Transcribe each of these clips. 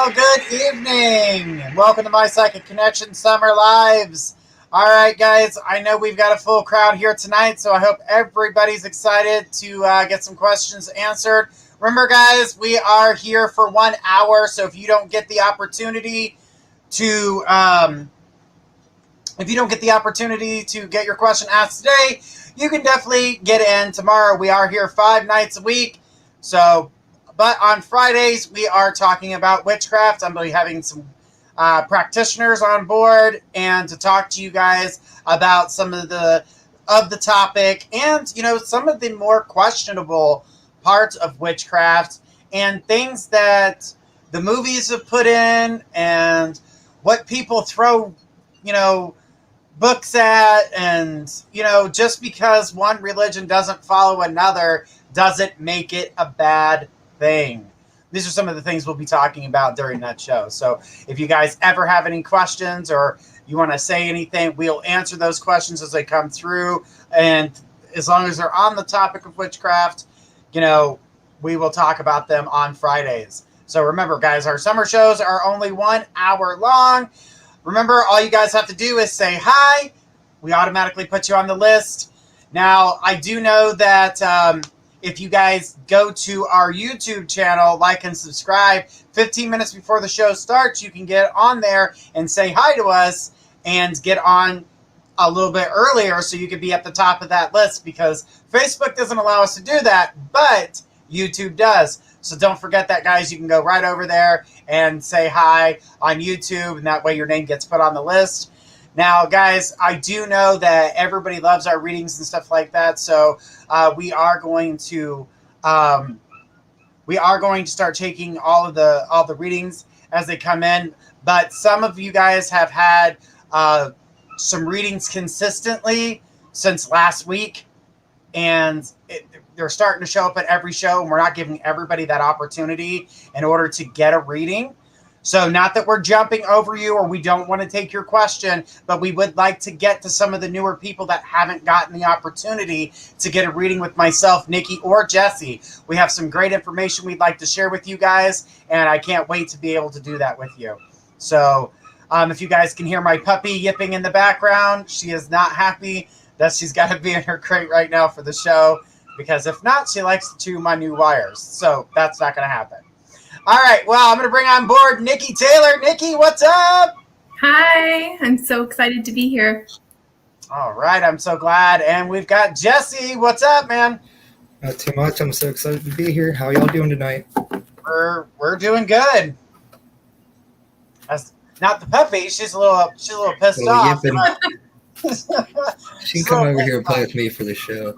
Well, good evening. Welcome to My Second Connection Summer Lives. All right, guys, I know we've got a full crowd here tonight, so I hope everybody's excited to get some questions answered. Remember, guys, we are here for 1 hour, so if you don't get the opportunity to get your question asked today, you can definitely get in tomorrow. We are here 5 nights a week, but on Fridays, we are talking about witchcraft. I'm going to be having some practitioners on board and to talk to you guys about some of the topic and, some of the more questionable parts of witchcraft and things that the movies have put in and what people throw, books at. And, just because one religion doesn't follow another doesn't make it a bad thing. These are some of the things we'll be talking about during that show. So if you guys ever have any questions or you want to say anything, we'll answer those questions as they come through. And as long as they're on the topic of witchcraft, we will talk about them on Fridays. So remember, guys, our summer shows are only 1 hour long. Remember, all you guys have to do is say hi. We automatically put you on the list. Now, I do know that if you guys go to our YouTube channel, like and subscribe, 15 minutes before the show starts, you can get on there and say hi to us and get on a little bit earlier so you can be at the top of that list, because Facebook doesn't allow us to do that, but YouTube does. So don't forget that, guys. You can go right over there and say hi on YouTube, and that way your name gets put on the list. Now, guys, I do know that everybody loves our readings and stuff like that, so we are going to start taking all the readings as they come in. But some of you guys have had some readings consistently since last week, and they're starting to show up at every show, and we're not giving everybody that opportunity in order to get a reading. So not that we're jumping over you or we don't want to take your question, but we would like to get to some of the newer people that haven't gotten the opportunity to get a reading with myself, Nikki, or Jesse. We have some great information we'd like to share with you guys, and I can't wait to be able to do that with you. So if you guys can hear my puppy yipping in the background, she is not happy that she's got to be in her crate right now for the show, because if not, she likes to chew my new wires. So that's not going to happen. All right, well, I'm going to bring on board Nikki Taylor. Nikki, what's up? Hi, I'm so excited to be here. All right, I'm so glad. And we've got Jesse. What's up, man? Not too much. I'm so excited to be here. How y'all doing tonight? We're doing good. That's not the puppy. She's a little pissed off. She can come over here and play with me for the show.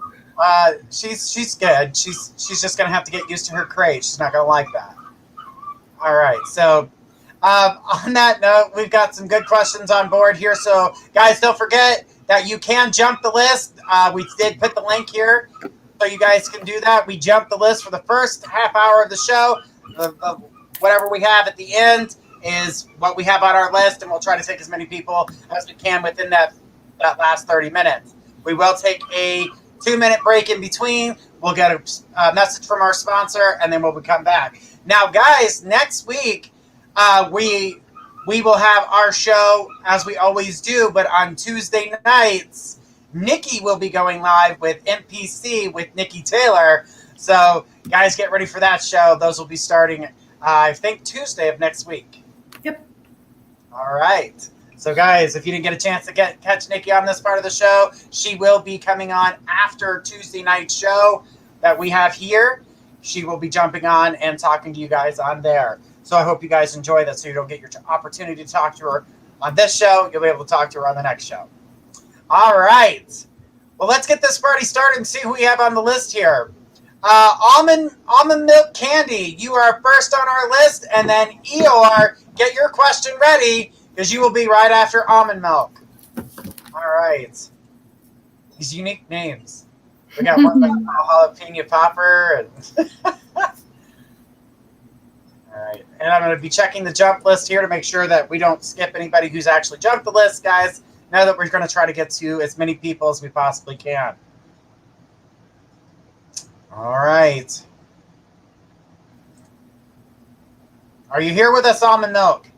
She's good. She's just gonna have to get used to her crate. She's not gonna like that. All right, so on that note, we've got some good questions on board here. So, guys, don't forget that you can jump the list. We did put the link here, so you guys can do that. We jumped the list for the first half hour of the show. Whatever we have at the end is what we have on our list, and we'll try to take as many people as we can within that last 30 minutes. We will take a 2-minute break in between. We'll get a message from our sponsor, and then we'll come back. Now, guys, next week, we will have our show as we always do, but on Tuesday nights, Nikki will be going live with MPC with Nikki Taylor. So, guys, get ready for that show. Those will be starting, I think, Tuesday of next week. Yep. All right. So, guys, if you didn't get a chance to catch Nikki on this part of the show, she will be coming on after Tuesday night's show that we have here. She will be jumping on and talking to you guys on there. So I hope you guys enjoy that, so you don't get your opportunity to talk to her on this show. You'll be able to talk to her on the next show. All right. Well, let's get this party started and see who we have on the list here. Almond milk candy, you are first on our list, and then Eeyore, get your question ready, because you will be right after almond milk. All right. These unique names. We got one like jalapeno popper. And all right. And I'm going to be checking the jump list here to make sure that we don't skip anybody who's actually jumped the list, guys. Now that we're going to try to get to as many people as we possibly can. All right. Are you here with us, Almond Milk?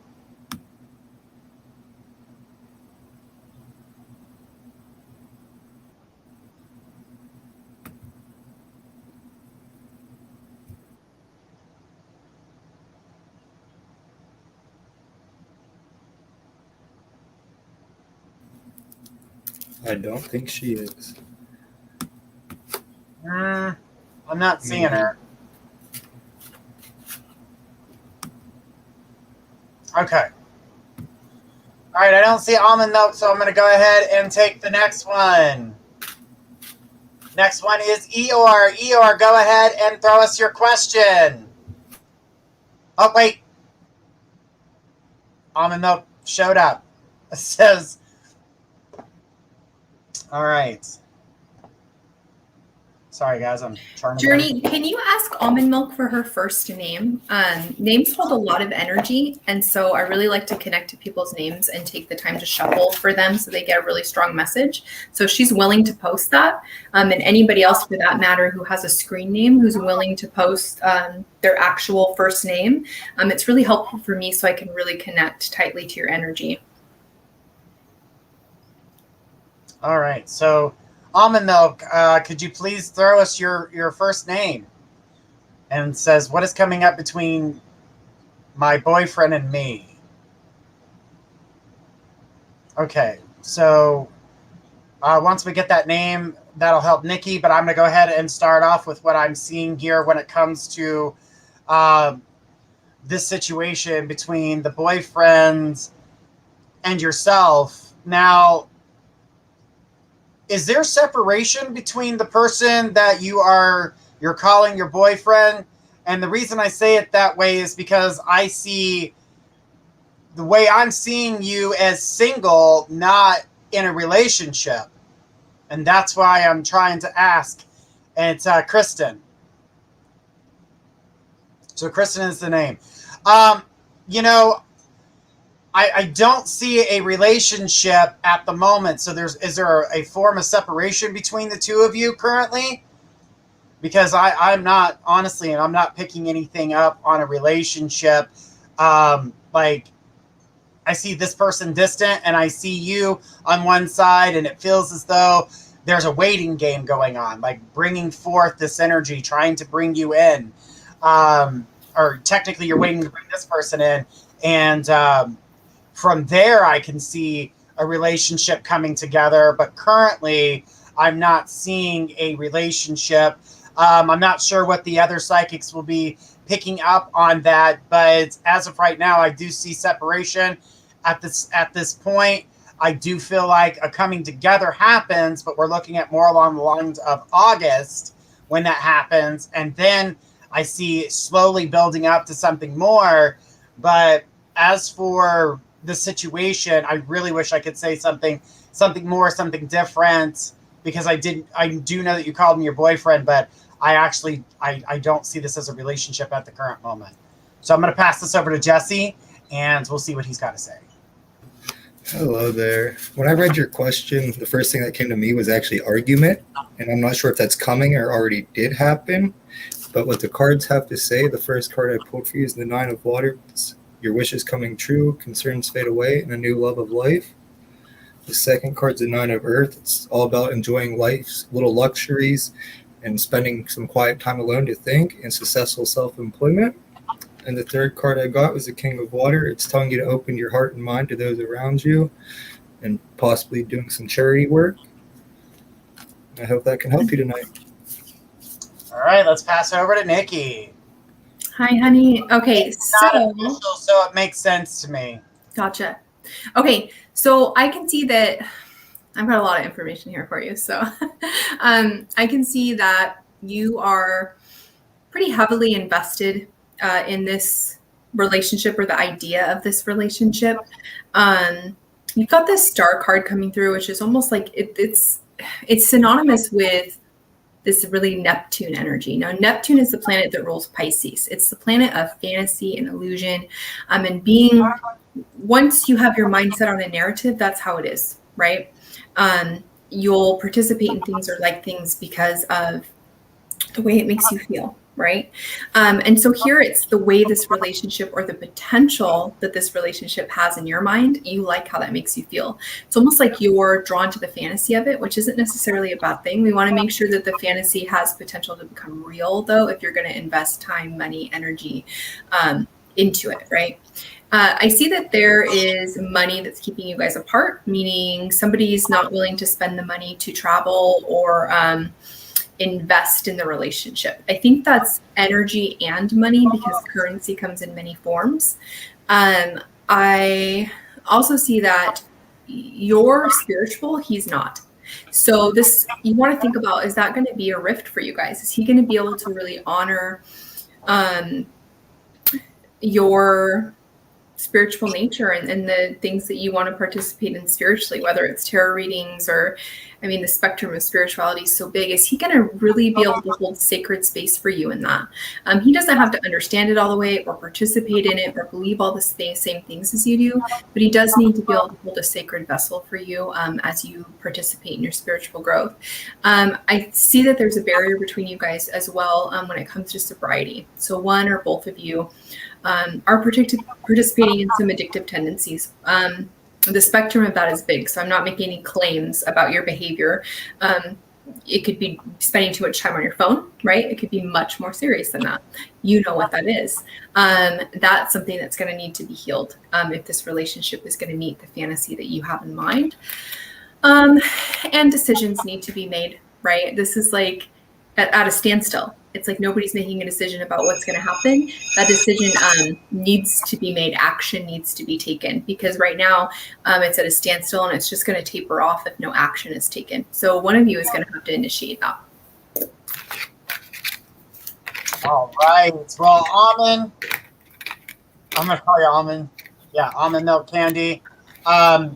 I don't think she is. I'm not seeing her. Okay. All right, I don't see Almond Milk, so I'm going to go ahead and take the next one. Next one is Eeyore. Eeyore, go ahead and throw us your question. Oh, wait. Almond Milk showed up. It says, all right. Sorry, guys, I'm trying to... Journey, can you ask Almond Milk for her first name? Names hold a lot of energy, and so I really like to connect to people's names and take the time to shuffle for them so they get a really strong message. So she's willing to post that. And anybody else, for that matter, who has a screen name who's willing to post their actual first name, it's really helpful for me so I can really connect tightly to your energy. All right, so... Almond Milk, could you please throw us your first name? And it says, what is coming up between my boyfriend and me? Okay, so once we get that name, that'll help Nikki, but I'm going to go ahead and start off with what I'm seeing here when it comes to this situation between the boyfriend and yourself. Now, is there separation between the person that you're calling your boyfriend? And the reason I say it that way is because I see the way I'm seeing you as single, not in a relationship. And that's why I'm trying to ask. And it's Kristen. So Kristen is the name. I don't see a relationship at the moment. So is there a form of separation between the two of you currently? Because I'm not, honestly, and I'm not picking anything up on a relationship. Like, I see this person distant and I see you on one side, and it feels as though there's a waiting game going on, like bringing forth this energy, trying to bring you in. Or technically you're waiting to bring this person in. And, from there, I can see a relationship coming together, but currently I'm not seeing a relationship. I'm not sure what the other psychics will be picking up on that, but as of right now, I do see separation at this point. I do feel like a coming together happens, but we're looking at more along the lines of August when that happens, and then I see slowly building up to something more. But as for the situation, I really wish I could say something more, something different, because I do know that you called me your boyfriend, but I don't see this as a relationship at the current moment. So I'm going to pass this over to Jesse, and we'll see what he's got to say. Hello there. When I read your question, the first thing that came to me was actually argument, and I'm not sure if that's coming or already did happen. But what the cards have to say, the first card I pulled for you is the Nine of Water. Your wishes coming true, concerns fade away, and a new love of life. The second card's the Nine of Earth. It's all about enjoying life's little luxuries and spending some quiet time alone to think, and successful self-employment. And the third card I got was the King of Water. It's telling you to open your heart and mind to those around you and possibly doing some charity work. I hope that can help you tonight. All right, let's pass it over to Nikki. Hi, honey. Okay, it's not official, so it makes sense to me. Gotcha. Okay, so I can see that I've got a lot of information here for you. So I can see that you are pretty heavily invested in this relationship, or the idea of this relationship. You've got this star card coming through, which is almost like it's synonymous with this really Neptune energy. Now, Neptune is the planet that rules Pisces. It's the planet of fantasy and illusion. And once you have your mindset on a narrative, that's how it is, right? You'll participate in things or like things because of the way it makes you feel, right? And so here it's the way this relationship or the potential that this relationship has in your mind, you like how that makes you feel. It's almost like you're drawn to the fantasy of it, which isn't necessarily a bad thing. We want to make sure that the fantasy has potential to become real, though, if you're going to invest time, money, energy into it, right? I see that there is money that's keeping you guys apart, meaning somebody's not willing to spend the money to travel or invest in the relationship. I think that's energy and money because currency comes in many forms. I also see that you're spiritual, he's not. So this, you want to think about, is that going to be a rift for you guys? Is he going to be able to really honor your spiritual nature and the things that you want to participate in spiritually, whether it's tarot readings or, I mean, the spectrum of spirituality is so big. Is he going to really be able to hold sacred space for you in that? He doesn't have to understand it all the way or participate in it or believe all the same things as you do, but he does need to be able to hold a sacred vessel for you as you participate in your spiritual growth. I see that there's a barrier between you guys as well when it comes to sobriety. So one or both of you are participating in some addictive tendencies. The spectrum of that is big, so I'm not making any claims about your behavior. It could be spending too much time on your phone, right? It could be much more serious than that. You know what that is. That's something that's going to need to be healed if this relationship is going to meet the fantasy that you have in mind. And decisions need to be made, right? This is like at a standstill. It's like nobody's making a decision about what's going to happen. That decision needs to be made. Action needs to be taken because right now it's at a standstill and it's just going to taper off if no action is taken. So one of you is going to have to initiate that. All right. Well, almond. I'm going to call you almond. Yeah, almond milk candy. I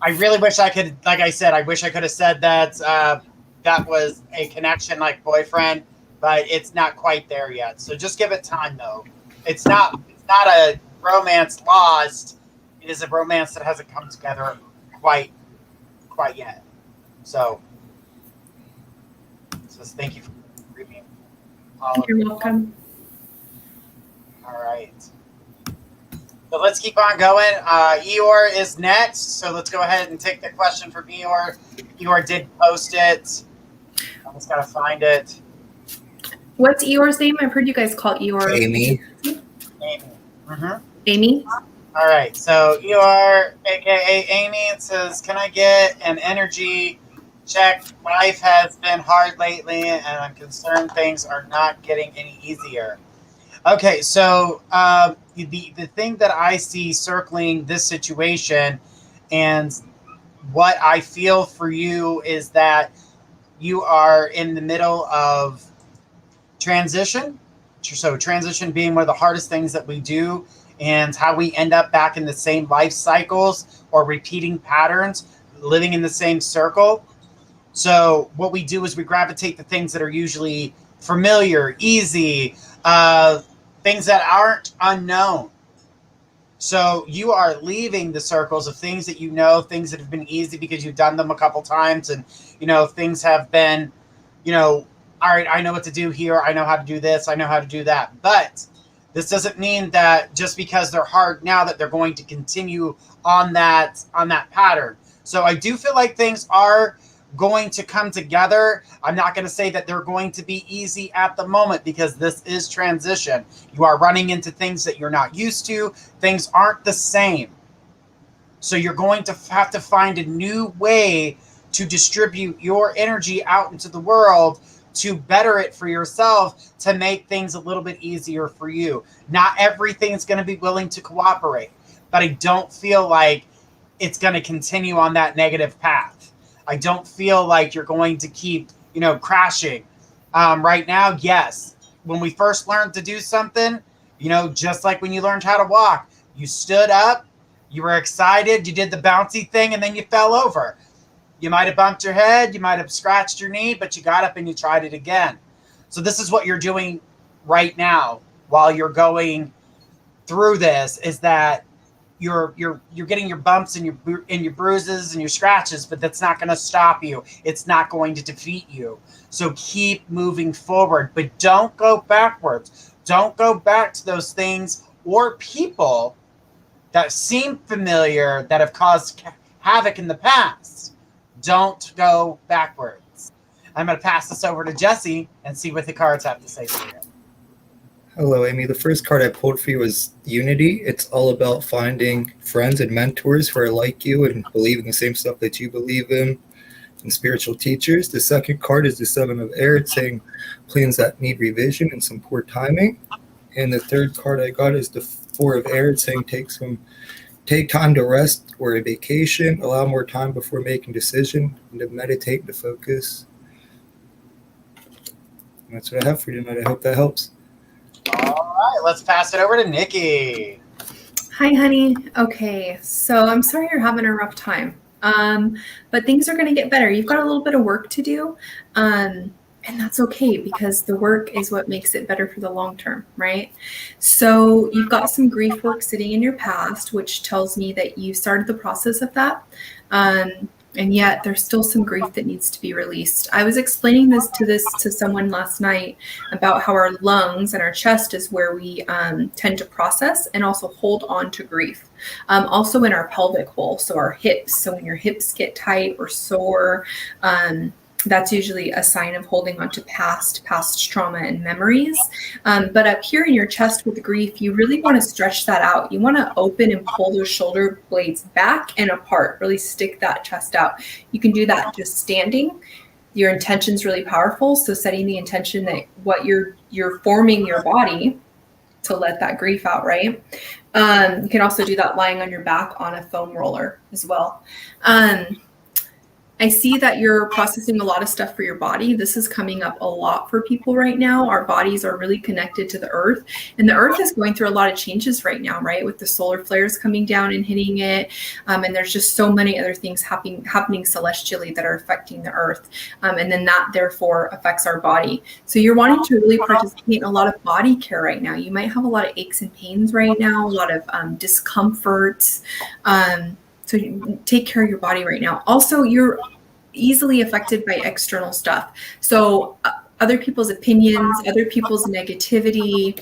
really wish I could, like I said, I wish I could have said that that was a connection like boyfriend, but it's not quite there yet. So just give it time, though. It's not a romance lost. It is a romance that hasn't come together quite yet. So thank you for reading. You're welcome. All right. So let's keep on going. Eeyore is next. So let's go ahead and take the question from Eeyore. Eeyore did post it. I just got to find it. What's Eeyore's name? I've heard you guys call Eeyore Amy. Amy. Mm-hmm. Amy? All right. So Eeyore, a.k.a. Amy, it says, can I get an energy check? Life has been hard lately, and I'm concerned things are not getting any easier. Okay. So the thing that I see circling this situation and what I feel for you is that you are in the middle of transition. So transition being one of the hardest things that we do and how we end up back in the same life cycles or repeating patterns, living in the same circle. So what we do is we gravitate to things that are usually familiar, easy, things that aren't unknown. So you are leaving the circles of things that you know, things that have been easy because you've done them a couple times. And, things have been, all right, I know what to do here. I know how to do this. I know how to do that. But this doesn't mean that just because they're hard now that they're going to continue on that pattern. So I do feel like things are going to come together. I'm not going to say that they're going to be easy at the moment because this is transition. You are running into things that you're not used to. Things aren't the same. So you're going to have to find a new way to distribute your energy out into the world to better it for yourself, to make things a little bit easier for you. Not everything is going to be willing to cooperate, but I don't feel like it's going to continue on that negative path. I don't feel like you're going to keep, crashing. Right now, yes. When we first learned to do something, just like when you learned how to walk, you stood up, you were excited, you did the bouncy thing, and then you fell over. You might have bumped your head, you might have scratched your knee, but you got up and you tried it again. So this is what you're doing right now while you're going through this, is that you're getting your bumps and your bruises and your scratches, but that's not going to stop you. It's not going to defeat you. So keep moving forward, but don't go backwards. Don't go back to those things or people that seem familiar that have caused havoc in the past. Don't go backwards. I'm going to pass this over to Jesse and see what the cards have to say for you. Hello, Amy. The first card I pulled for you is Unity. It's all about finding friends and mentors who are like you and believe in the same stuff that you believe in, and spiritual teachers. The second card is the Seven of Air. It's saying plans that need revision and some poor timing. And the third card I got is the Four of Air. It's saying take time to rest or a vacation, allow more time before making decision, and to meditate and to focus. And that's what I have for you tonight. I hope that helps. All right, let's pass it over to Nikki. Hi, honey. Okay, so I'm sorry you're having a rough time, but things are going to get better. You've got a little bit of work to do, and that's okay because the work is what makes it better for the long term, right? So you've got some grief work sitting in your past, which tells me that you started the process of that. And yet there's still some grief that needs to be released. I was explaining this to someone last night about how our lungs and our chest is where we tend to process and also hold on to grief. Also in our pelvic hole, so our hips. So when your hips get tight or sore, that's usually a sign of holding on to past trauma and memories. But up here in your chest with the grief, you really want to stretch that out. You want to open and pull those shoulder blades back and apart, really stick that chest out. You can do that just standing. Your intention's really powerful. So setting the intention that what you're forming your body to let that grief out, right? You can also do that lying on your back on a foam roller as well. I see that you're processing a lot of stuff for your body. This is coming up a lot for people right now. Our bodies are really connected to the earth, and the earth is going through a lot of changes right now, right? With the solar flares coming down and hitting it. And there's just so many other things happening celestially that are affecting the earth. And then that therefore affects our body. So you're wanting to really participate in a lot of body care right now. You might have a lot of aches and pains right now, a lot of discomfort. So take care of your body right now. Also, you're easily affected by external stuff. So other people's opinions, other people's negativity.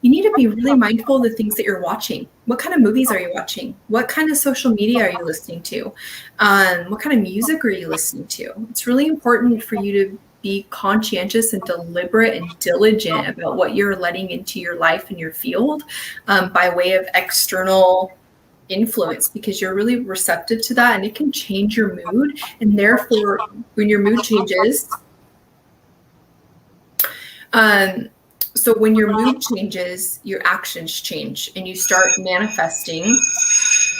You need to be really mindful of the things that you're watching. What kind of movies are you watching? What kind of social media are you listening to? What kind of music are you listening to? It's really important for you to be conscientious and deliberate and diligent about what you're letting into your life and your field by way of external influence, because you're really receptive to that and it can change your mood. And therefore, when your mood changes, so when your mood changes, your actions change and you start manifesting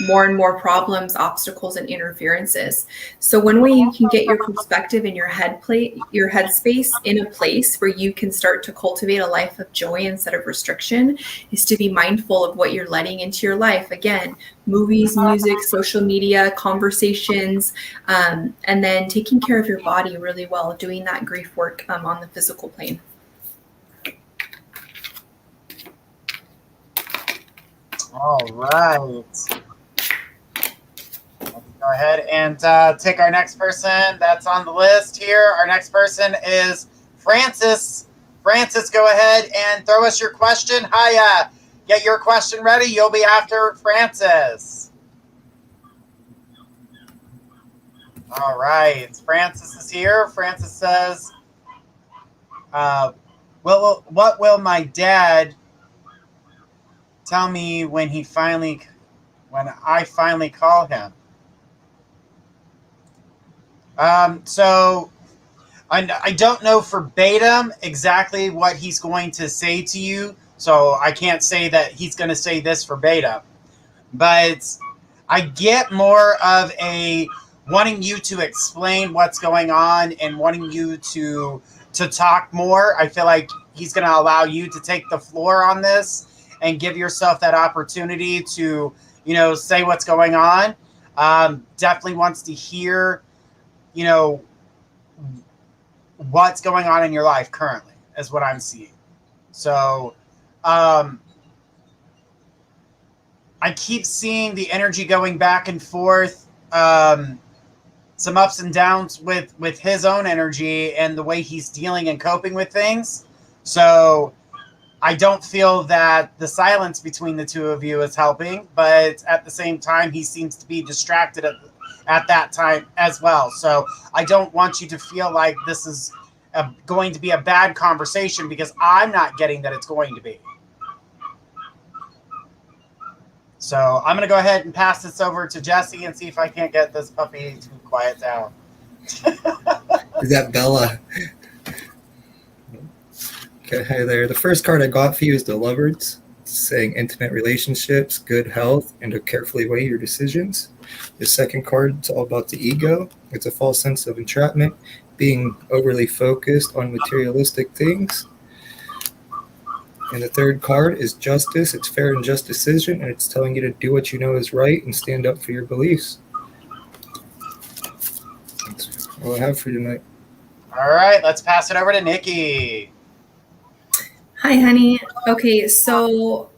more and more problems, obstacles, and interferences. So one way you can get your perspective and your headspace in a place where you can start to cultivate a life of joy instead of restriction is to be mindful of what you're letting into your life. Again, movies, music, social media, conversations, and then taking care of your body really well, doing that grief work on the physical plane. All right. Go ahead and take our next person that's on the list here. Our next person is Francis. Francis, go ahead and throw us your question. Hiya. Get your question ready. You'll be after Francis. All right. Francis is here. Francis says, what will my dad tell me when I finally call him? So I don't know verbatim exactly what he's going to say to you, so I can't say that he's going to say this verbatim. But I get more of a wanting you to explain what's going on and wanting you to talk more. I feel like he's going to allow you to take the floor on this and give yourself that opportunity to, say what's going on. Definitely wants to hear what's going on in your life currently is what I'm seeing. So I I keep seeing the energy going back and forth, some ups and downs with his own energy and the way he's dealing and coping with things. So I don't feel that the silence between the two of you is helping, but at the same time, he seems to be distracted at that time as well. So I don't want you to feel like this is going to be a bad conversation, because I'm not getting that it's going to be. So I'm going to go ahead and pass this over to Jesse and see if I can't get this puppy to quiet down. Is that Bella? Okay, hi there. The first card I got for you is the Lovers, saying intimate relationships, good health, and to carefully weigh your decisions. The second card is all about the ego. It's a false sense of entrapment, being overly focused on materialistic things. And the third card is justice. It's fair and just decision, and it's telling you to do what you know is right and stand up for your beliefs. That's all I have for you tonight. All right, let's pass it over to Nikki. Hi, honey. Okay, so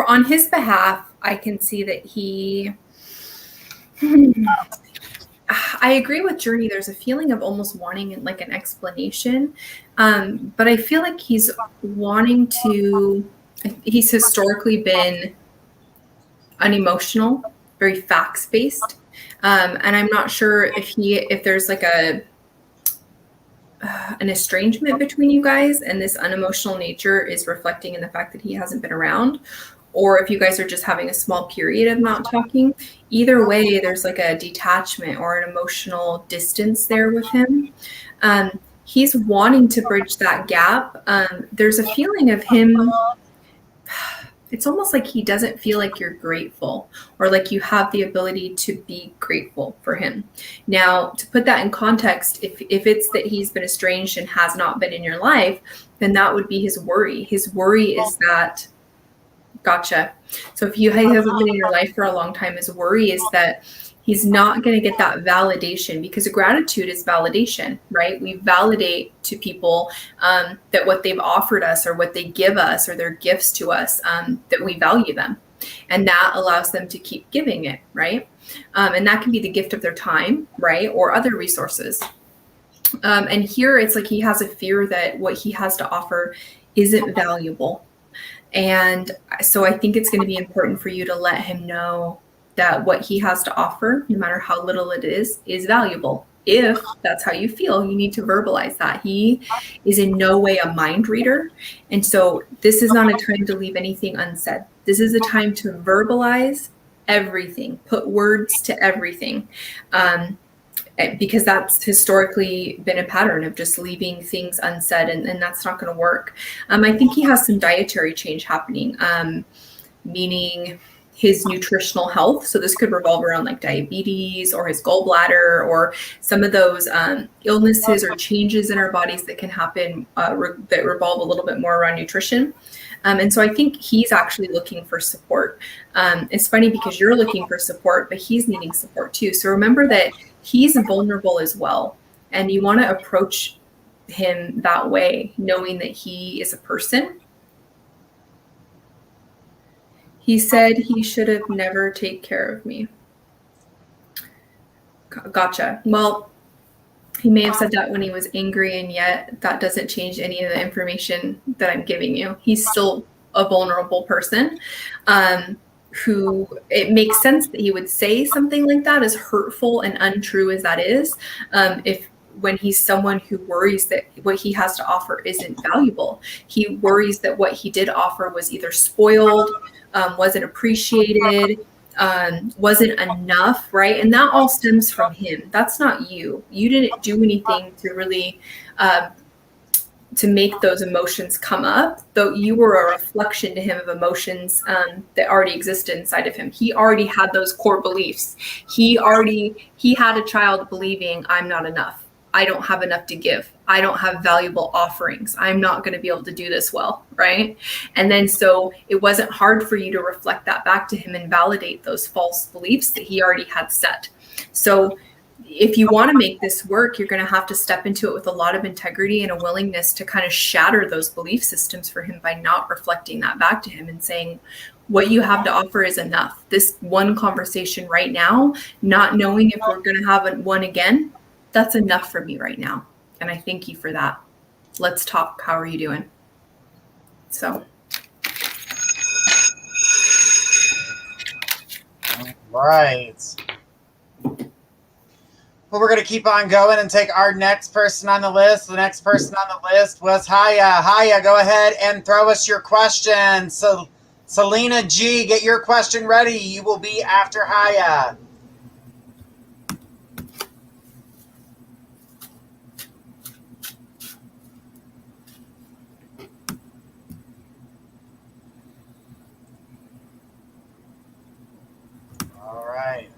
on his behalf, I can see that he... I agree with Journey. There's a feeling of almost wanting like an explanation, but I feel like he's wanting to... He's historically been unemotional, very facts-based, and I'm not sure if there's like an estrangement between you guys, and this unemotional nature is reflecting in the fact that he hasn't been around, or if you guys are just having a small period of not talking. Either way, there's like a detachment or an emotional distance there with him. He's wanting to bridge that gap. There's a feeling of him, it's almost like he doesn't feel like you're grateful, or like you have the ability to be grateful for him. Now, to put that in context, if it's that he's been estranged and has not been in your life, then that would be his worry. His worry is that, gotcha. So if he hasn't been in your life for a long time, his worry is that he's not going to get that validation, because gratitude is validation, right? We validate to people that what they've offered us, or what they give us, or their gifts to us, that we value them. And that allows them to keep giving it, right? And that can be the gift of their time, right? Or other resources. And here it's like he has a fear that what he has to offer isn't valuable. And so I think it's going to be important for you to let him know that what he has to offer, no matter how little it is valuable. If that's how you feel, you need to verbalize that. He is in no way a mind reader. And so this is not a time to leave anything unsaid. This is a time to verbalize everything, put words to everything. Because that's historically been a pattern of just leaving things unsaid, and that's not going to work. I think he has some dietary change happening, meaning his nutritional health. So this could revolve around like diabetes, or his gallbladder, or some of those illnesses or changes in our bodies that can happen that revolve a little bit more around nutrition. And so I think he's actually looking for support. It's funny because you're looking for support, but he's needing support too. So remember that he's vulnerable as well. And you want to approach him that way, knowing that he is a person. He said he should have never taken care of me. Gotcha. Well, he may have said that when he was angry, and yet that doesn't change any of the information that I'm giving you. He's still a vulnerable person, who it makes sense that he would say something like that, as hurtful and untrue as that is, when he's someone who worries that what he has to offer isn't valuable. He worries that what he did offer was either spoiled, wasn't appreciated, wasn't enough, right? And that all stems from him. That's not you. You didn't do anything to really to make those emotions come up, though you were a reflection to him of emotions that already existed inside of him. He already had those core beliefs. He had a child believing, I'm not enough. I don't have enough to give. I don't have valuable offerings. I'm not going to be able to do this well, right? And then so it wasn't hard for you to reflect that back to him and validate those false beliefs that he already had set. So if you want to make this work, you're going to have to step into it with a lot of integrity and a willingness to kind of shatter those belief systems for him by not reflecting that back to him and saying, what you have to offer is enough. This one conversation right now, not knowing if we're going to have one again, that's enough for me right now. And I thank you for that. Let's talk. How are you doing? So. Right. Well, we're going to keep on going and take our next person on the list. The next person on the list was Haya. Haya, go ahead and throw us your question. So, Selena G, get your question ready. You will be after Haya. All right.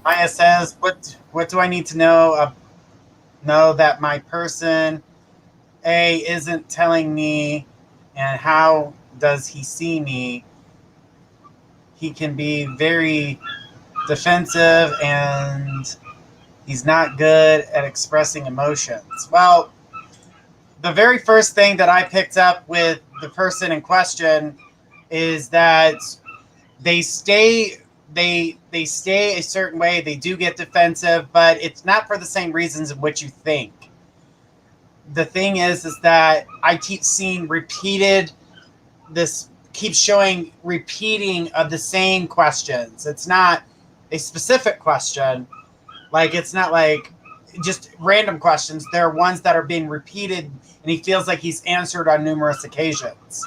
Maya says, "What do I need to know? Know that my person A isn't telling me, and how does he see me? He can be very defensive, and he's not good at expressing emotions." Well, the very first thing that I picked up with the person in question is that they stay a certain way. They do get defensive, but it's not for the same reasons in which you think. The thing is that I keep seeing keeps showing repeating of the same questions. It's not a specific question. Like, it's not like just random questions. There are ones that are being repeated, and he feels like he's answered on numerous occasions.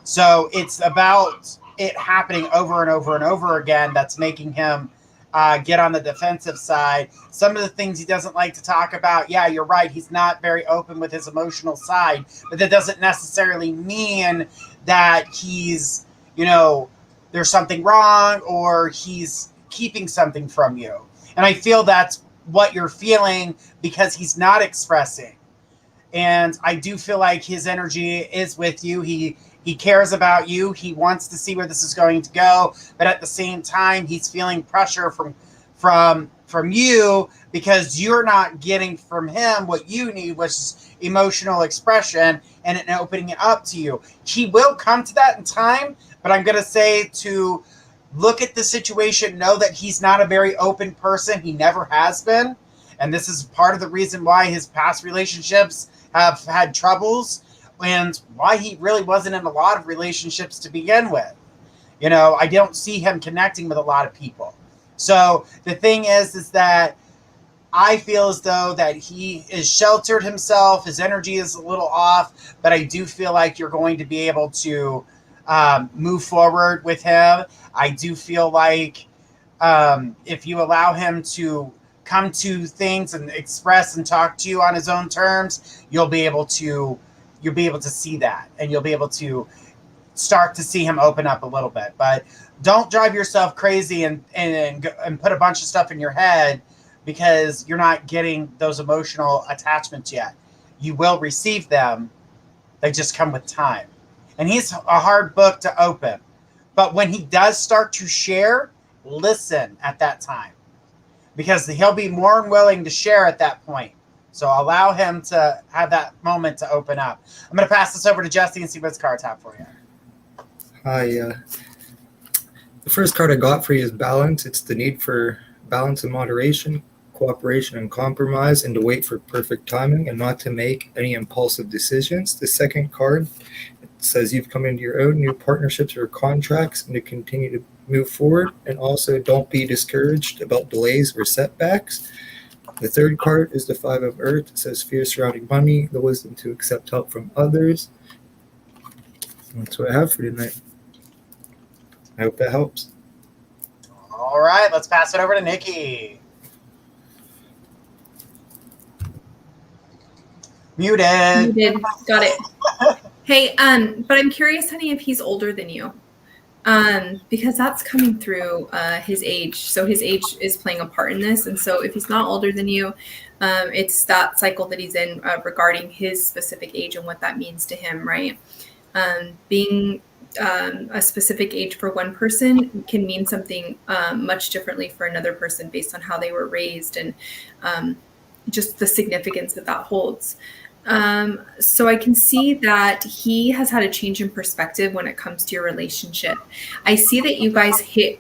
So it's about it happening over and over and over again that's making him get on the defensive side. Some of the things he doesn't like to talk about, yeah, you're right, he's not very open with his emotional side, but that doesn't necessarily mean that he's, there's something wrong or he's keeping something from you. And I feel that's what you're feeling because he's not expressing. And I do feel like his energy is with you. He cares about you. He wants to see where this is going to go, but at the same time, he's feeling pressure from you because you're not getting from him what you need, which is emotional expression and opening it up to you. He will come to that in time, but I'm going to say to look at the situation, know that he's not a very open person. He never has been. And this is part of the reason why his past relationships have had troubles and why he really wasn't in a lot of relationships to begin with. I don't see him connecting with a lot of people. So the thing is that I feel as though that he is sheltered himself. His energy is a little off, but I do feel like you're going to be able to move forward with him. I do feel like if you allow him to come to things and express and talk to you on his own terms, you'll be able to see that, and you'll be able to start to see him open up a little bit. But don't drive yourself crazy and put a bunch of stuff in your head because you're not getting those emotional attachments yet. You will receive them. They just come with time. And he's a hard book to open. But when he does start to share, listen at that time, because he'll be more than willing to share at that point. So allow him to have that moment to open up. I'm going to pass this over to Jesse and see what his cards have for you. Hi. The first card I got for you is balance. It's the need for balance and moderation, cooperation and compromise, and to wait for perfect timing and not to make any impulsive decisions. The second card, it says you've come into your own new partnerships or contracts and to continue to move forward, and also don't be discouraged about delays or setbacks. The third card is the Five of Earth. It says fear surrounding money, the wisdom to accept help from others. And that's what I have for tonight. I hope that helps. All right, let's pass it over to Nikki. Muted. Got it. Hey, but I'm curious, honey, if he's older than you. Because that's coming through his age. So his age is playing a part in this. And so if he's not older than you, it's that cycle that he's in regarding his specific age and what that means to him, right? Being a specific age for one person can mean something much differently for another person based on how they were raised and just the significance that holds. So I can see that he has had a change in perspective when it comes to your relationship. I see that you guys hit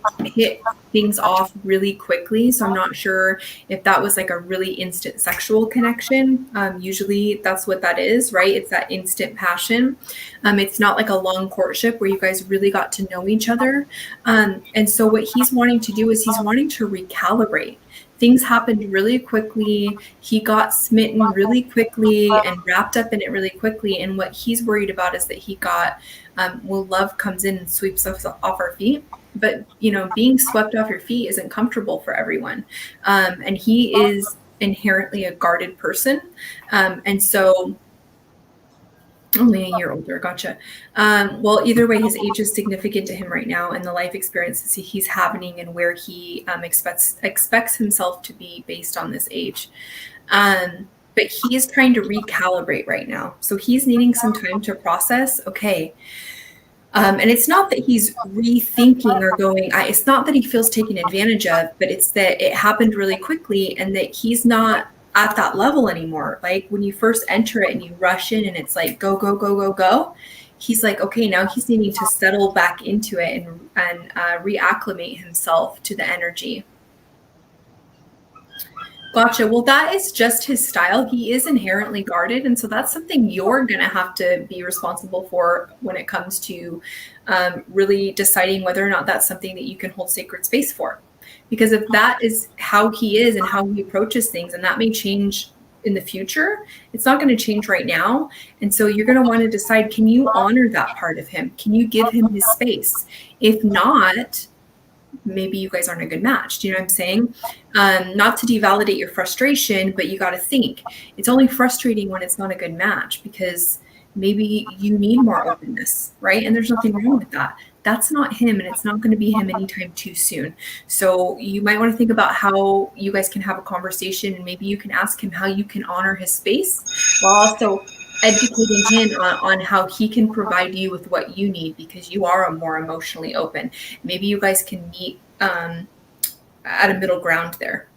things off really quickly. So I'm not sure if that was like a really instant sexual connection. Usually that's what that is, right? It's that instant passion. It's not like a long courtship where you guys really got to know each other. And so what he's wanting to do is he's wanting to recalibrate. Things happened really quickly. He got smitten really quickly and wrapped up in it really quickly. And what he's worried about is that he got, well, love comes in and sweeps us off our feet. But, being swept off your feet isn't comfortable for everyone. And he is inherently a guarded person. And so, only a year older. Gotcha. Well, either way, his age is significant to him right now, and the life experiences he's having and where he expects himself to be based on this age. But he is trying to recalibrate right now. So he's needing some time to process. Okay. And it's not that he's rethinking or going, it's not that he feels taken advantage of, but it's that it happened really quickly and that he's not at that level anymore. Like when you first enter it and you rush in and it's like, go, go, go, go, go. He's like, okay, now he's needing to settle back into it and reacclimate himself to the energy. Gotcha. Well, that is just his style. He is inherently guarded. And so that's something you're going to have to be responsible for when it comes to really deciding whether or not that's something that you can hold sacred space for. Because if that is how he is and how he approaches things, and that may change in the future, it's not going to change right now. And so you're going to want to decide, can you honor that part of him? Can you give him his space? If not, maybe you guys aren't a good match. Do you know what I'm saying? Not to devalidate your frustration, but you got to think it's only frustrating when it's not a good match because maybe you need more openness, right? And there's nothing wrong with that. That's not him, and it's not going to be him anytime too soon. So you might want to think about how you guys can have a conversation, and maybe you can ask him how you can honor his space while also educating him on how he can provide you with what you need, because you are more emotionally open. Maybe you guys can meet at a middle ground there.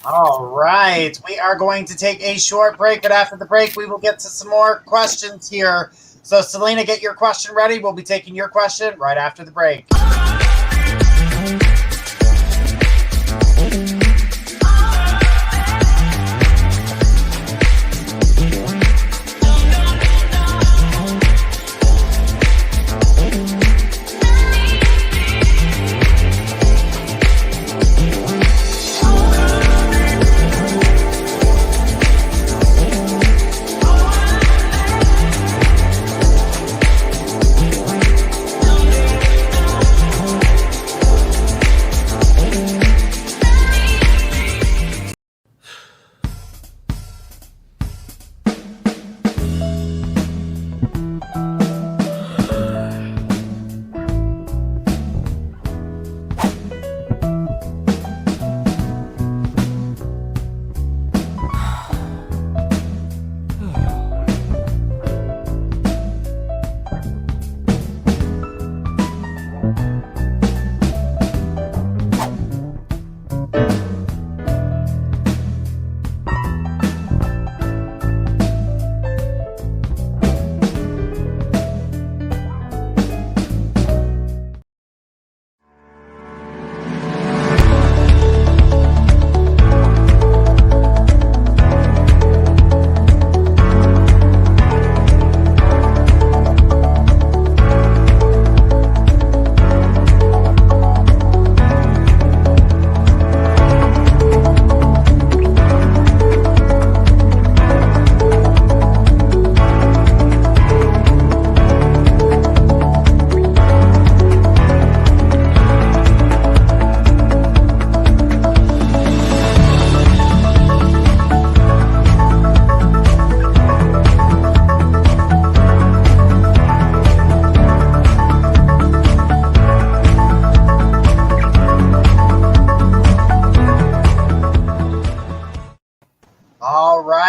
All right. We are going to take a short break, but after the break, we will get to some more questions here. So, Selena, get your question ready. We'll be taking your question right after the break.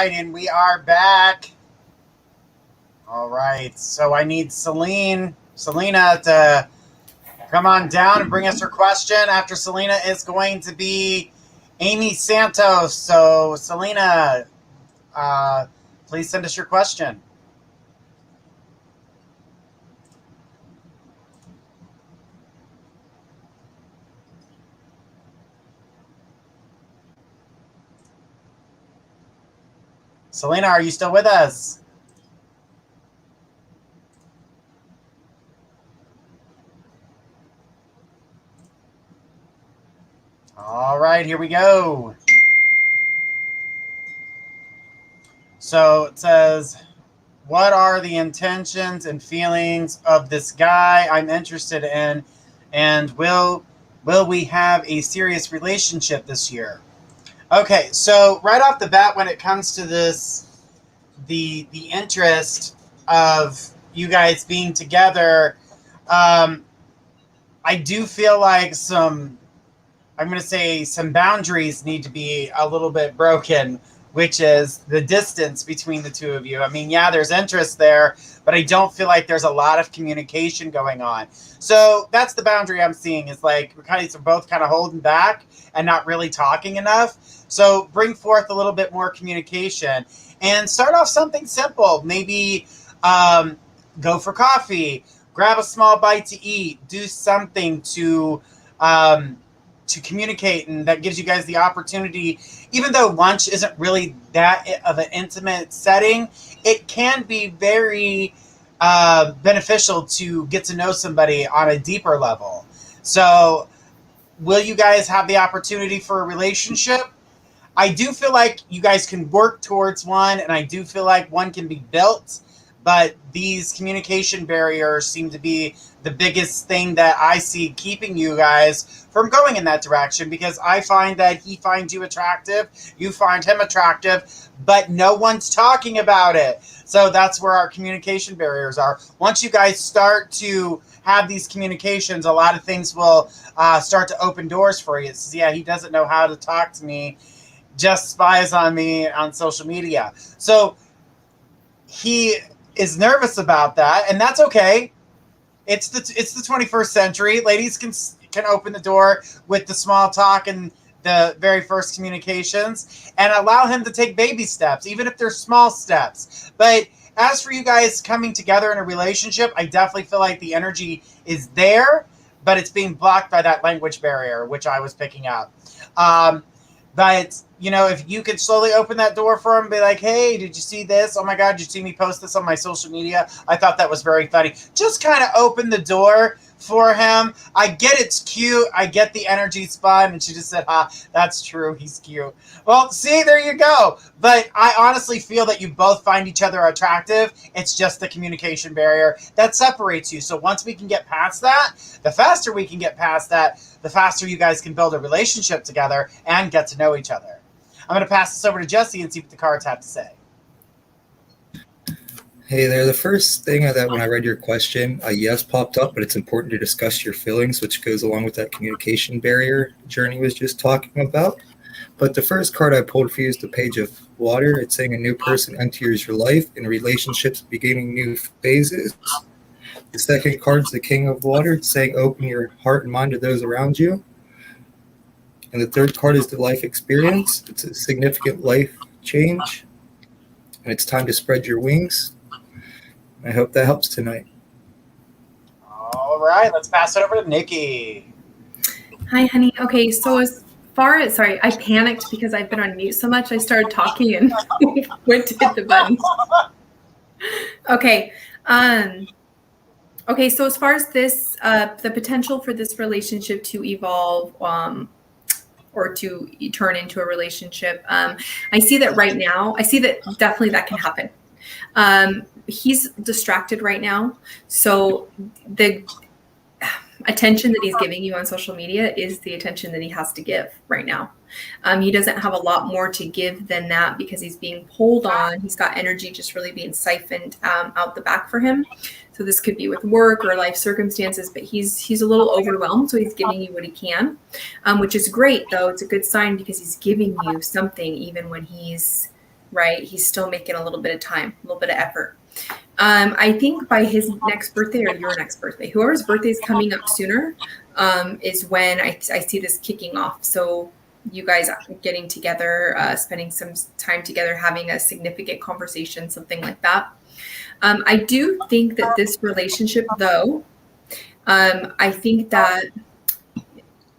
And we are back. All right, so I need Selena to come on down and bring us her question. After Selena is going to be Amy Santos. So, Selena, please send us your question. Selena, are you still with us? All right, here we go. So it says, what are the intentions and feelings of this guy I'm interested in, and will we have a serious relationship this year? Okay, so right off the bat, when it comes to this, the interest of you guys being together, I do feel like some boundaries need to be a little bit broken, which is the distance between the two of you. I mean, yeah, there's interest there, but I don't feel like there's a lot of communication going on. So that's the boundary I'm seeing, is like we're both kind of holding back and not really talking enough. So bring forth a little bit more communication and start off something simple. Maybe go for coffee, grab a small bite to eat, do something to communicate, and that gives you guys the opportunity. Even though lunch isn't really that of an intimate setting, it can be very beneficial to get to know somebody on a deeper level. So will you guys have the opportunity for a relationship? I do feel like you guys can work towards one, and I do feel like one can be built, but these communication barriers seem to be the biggest thing that I see keeping you guys from going in that direction, because I find that he finds you attractive, you find him attractive, but no one's talking about it. So that's where our communication barriers are. Once you guys start to have these communications, a lot of things will start to open doors for you. It's, yeah, he doesn't know how to talk to me, just spies on me on social media. So he is nervous about that, and that's okay. It's the 21st century. Ladies can open the door with the small talk and the very first communications, and allow him to take baby steps, even if they're small steps. But as for you guys coming together in a relationship, I definitely feel like the energy is there, but it's being blocked by that language barrier, which I was picking up. But, you know, if you could slowly open that door for him, be like, hey, did you see this? Oh my God, did you see me post this on my social media? I thought that was very funny. Just kind of open the door for him. I get it's cute. I get the energy's fun. And she just said, that's true. He's cute. Well, see, there you go. But I honestly feel that you both find each other attractive. It's just the communication barrier that separates you. So once we can get past that, the faster we can get past that, the faster you guys can build a relationship together and get to know each other. I'm going to pass this over to Jesse and see what the cards have to say. Hey there. The first thing that when I read your question, a yes popped up, but it's important to discuss your feelings, which goes along with that communication barrier Journey was just talking about. But the first card I pulled for you is the Page of Water. It's saying a new person enters your life and relationships beginning new phases. The second card is the King of Water. It's saying open your heart and mind to those around you. And the third card is the Life Experience. It's a significant life change. And it's time to spread your wings. I hope that helps tonight. All right, let's pass it over to Nikki. Hi, honey. Okay, so as far as, sorry, I panicked because I've been on mute so much. I started talking and went to hit the button. Okay. Okay, so as far as this, the potential for this relationship to evolve or to turn into a relationship, I see that right now. I see that definitely that can happen. He's distracted right now. So the attention that he's giving you on social media is the attention that he has to give right now. He doesn't have a lot more to give than that because he's being pulled on. He's got energy just really being siphoned out the back for him. So this could be with work or life circumstances, but he's a little overwhelmed. So he's giving you what he can, which is great though. It's a good sign because he's giving you something even when he's still making a little bit of time, a little bit of effort. I think by his next birthday or your next birthday, whoever's birthday is coming up sooner, is when I see this kicking off. So you guys getting together, spending some time together, having a significant conversation, something like that. I do think that this relationship, though, I think that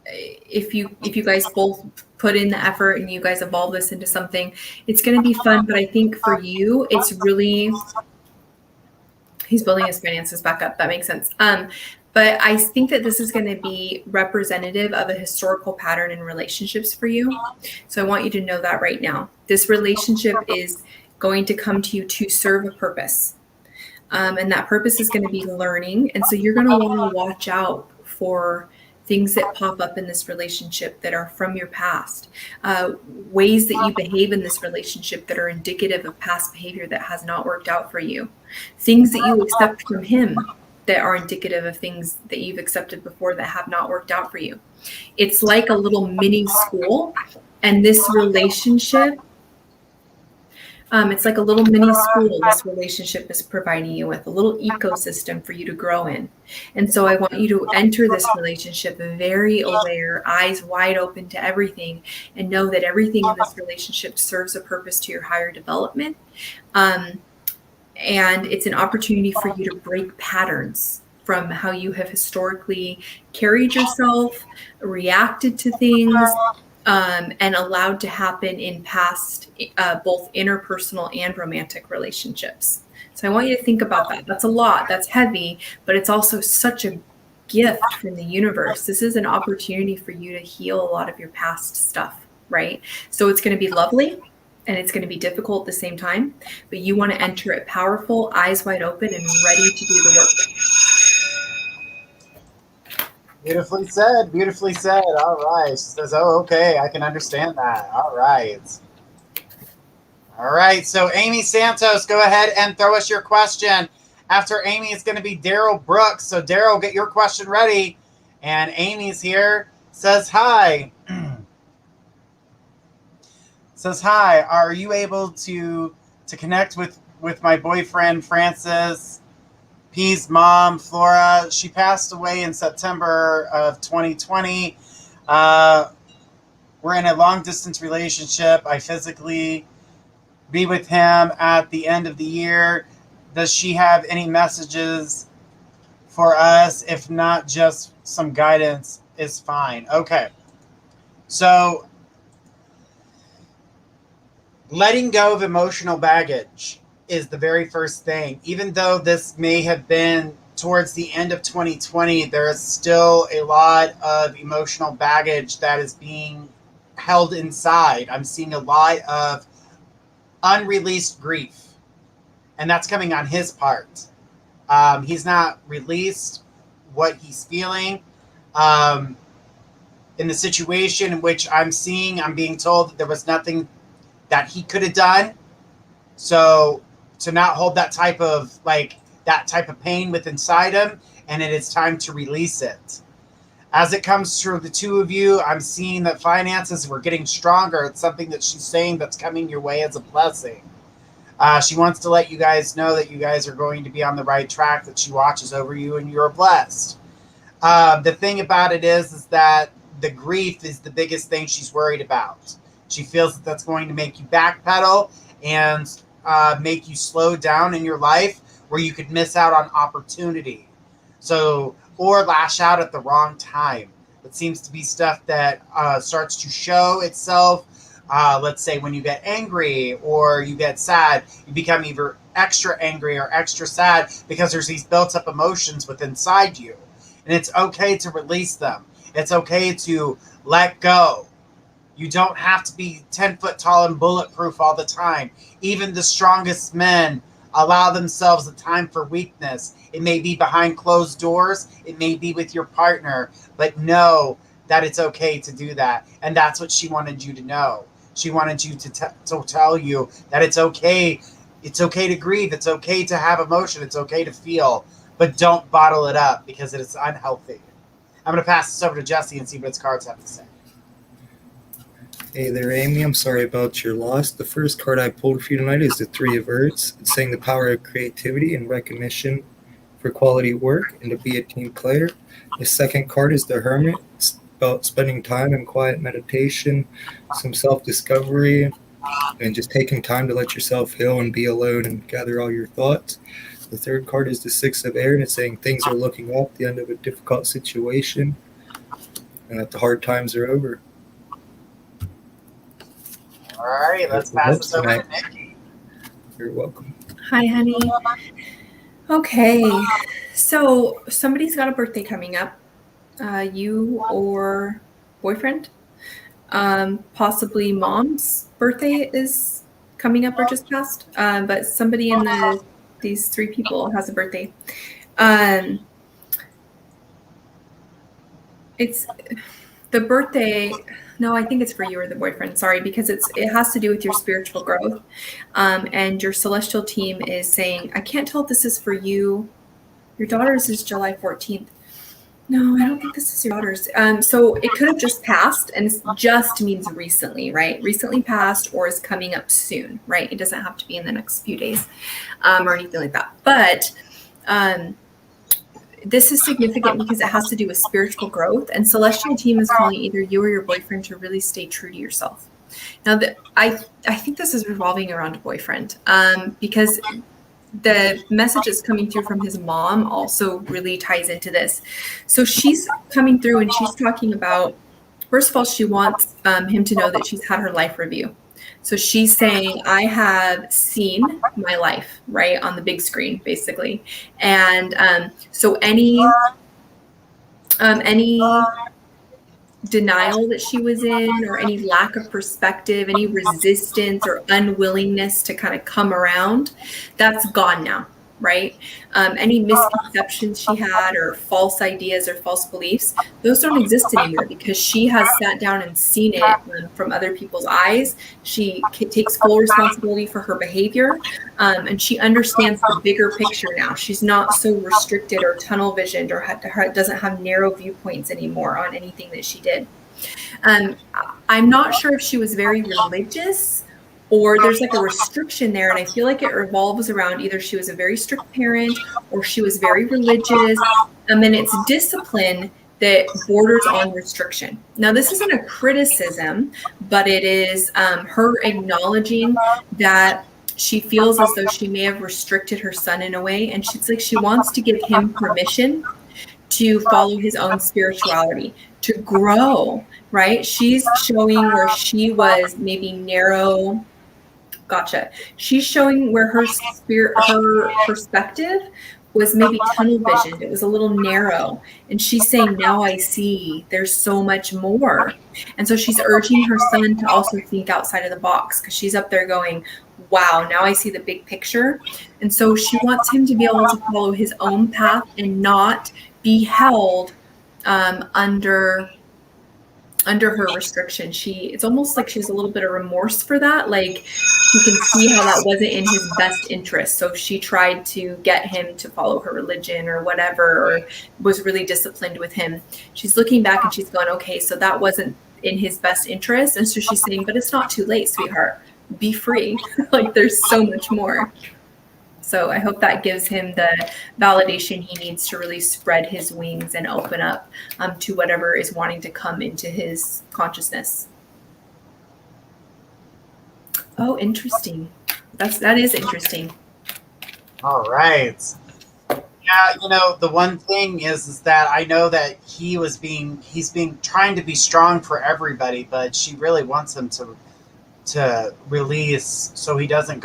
if you guys both put in the effort and you guys evolve this into something, it's going to be fun. But I think for you, it's really, he's building his finances back up. That makes sense. But I think that this is going to be representative of a historical pattern in relationships for you. So I want you to know that right now. This relationship is going to come to you to serve a purpose. And that purpose is going to be learning. And so you're going to want to watch out for things that pop up in this relationship that are from your past, ways that you behave in this relationship that are indicative of past behavior that has not worked out for you, things that you accept from him that are indicative of things that you've accepted before that have not worked out for you. It's like a little mini school, and this relationship, it's like a little mini school this relationship is providing you with, a little ecosystem for you to grow in. And so I want you to enter this relationship very aware, eyes wide open to everything, and know that everything in this relationship serves a purpose to your higher development. And it's an opportunity for you to break patterns from how you have historically carried yourself, reacted to things, and allowed to happen in past both interpersonal and romantic relationships. So I want you to think about that. That's a lot. That's heavy, but it's also such a gift from the universe. This is an opportunity for you to heal a lot of your past stuff, right? So it's going to be lovely and it's going to be difficult at the same time, but you want to enter it powerful, eyes wide open, and ready to do the work. Beautifully said. Beautifully said. All right. She says, oh, okay. I can understand that. All right. All right. So, Amy Santos, go ahead and throw us your question. After Amy, it's going to be Daryl Brooks. So, Daryl, get your question ready. And Amy's here. Says, hi. Says, hi. Are you able to connect with my boyfriend, Francis? P's mom, Flora, she passed away in September of 2020. We're in a long-distance relationship. I physically be with him at the end of the year. Does she have any messages for us? If not, just some guidance is fine. Okay. So, letting go of emotional baggage is the very first thing. Even though this may have been towards the end of 2020, there is still a lot of emotional baggage that is being held inside. I'm seeing a lot of unreleased grief, and that's coming on his part. He's not released what he's feeling. In the situation in which I'm being told that there was nothing that he could have done. So to not hold that type of pain within inside him, and it is time to release it. As it comes to the two of you, I'm seeing that finances were getting stronger. It's something that she's saying that's coming your way as a blessing. She wants to let you guys know that you guys are going to be on the right track, that she watches over you and you're blessed. The thing about it is that the grief is the biggest thing she's worried about. She feels that that's going to make you backpedal and make you slow down in your life where you could miss out on opportunity. So, or lash out at the wrong time. It seems to be stuff that starts to show itself. Let's say when you get angry or you get sad, you become either extra angry or extra sad because there's these built up emotions within inside you. And it's okay to release them. It's okay to let go. You don't have to be 10 foot tall and bulletproof all the time. Even the strongest men allow themselves a time for weakness. It may be behind closed doors. It may be with your partner. But know that it's okay to do that. And that's what she wanted you to know. She wanted you to tell you that it's okay. It's okay to grieve. It's okay to have emotion. It's okay to feel. But don't bottle it up because it is unhealthy. I'm going to pass this over to Jesse and see what its cards have to say. Hey there, Amy. I'm sorry about your loss. The first card I pulled for you tonight is the Three of Earths. It's saying the power of creativity and recognition for quality work and to be a team player. The second card is the Hermit. It's about spending time in quiet meditation, some self-discovery, and just taking time to let yourself heal and be alone and gather all your thoughts. The third card is the Six of Air, and it's saying things are looking up, the end of a difficult situation, and that the hard times are over. All right, let's pass this over to Nikki. You're welcome. Hi, honey. Okay, so somebody's got a birthday coming up. You or boyfriend. Possibly mom's birthday is coming up or just passed. But somebody in these three people has a birthday. It's the birthday. No, I think it's for you or the boyfriend. Sorry, because it has to do with your spiritual growth. And your celestial team is saying, I can't tell if this is for you. Your daughter's is July 14th. No, I don't think this is your daughter's. So it could have just passed, and it just means recently, right? Recently passed or is coming up soon, right? It doesn't have to be in the next few days or anything like that. But this is significant because it has to do with spiritual growth, and celestial team is calling either you or your boyfriend to really stay true to yourself. Now, I think this is revolving around a boyfriend because the message that's coming through from his mom also really ties into this. So she's coming through and she's talking about, first of all, she wants him to know that she's had her life review. So she's saying, I have seen my life, right, on the big screen, basically. And so any denial that she was in, or any lack of perspective, any resistance or unwillingness to kind of come around, that's gone now, right? Any misconceptions she had or false ideas or false beliefs, those don't exist anymore because she has sat down and seen it from other people's eyes. She takes full responsibility for her behavior, and she understands the bigger picture now. She's not so restricted or tunnel visioned or doesn't have narrow viewpoints anymore on anything that she did. I'm not sure if she was very religious or there's like a restriction there. And I feel like it revolves around either she was a very strict parent or she was very religious. And then it's discipline that borders on restriction. Now, this isn't a criticism, but it is her acknowledging that she feels as though she may have restricted her son in a way. And she's like, she wants to give him permission to follow his own spirituality, to grow, right? She's showing where she was maybe narrow. Gotcha. She's showing where her perspective was maybe tunnel visioned. It was a little narrow. And she's saying, now I see there's so much more. And so she's urging her son to also think outside of the box because she's up there going, wow, now I see the big picture. And so she wants him to be able to follow his own path and not be held under her restriction. It's almost like she's a little bit of remorse for that. Like you can see how that wasn't in his best interest. So she tried to get him to follow her religion or whatever, or was really disciplined with him. She's looking back and she's going, okay, so that wasn't in his best interest. And so she's saying, but it's not too late, sweetheart. Be free. Like there's so much more. So I hope that gives him the validation he needs to really spread his wings and open up to whatever is wanting to come into his consciousness. Oh, interesting. That is interesting. All right. Yeah, the one thing is that I know that he's being trying to be strong for everybody, but she really wants him to release so he doesn't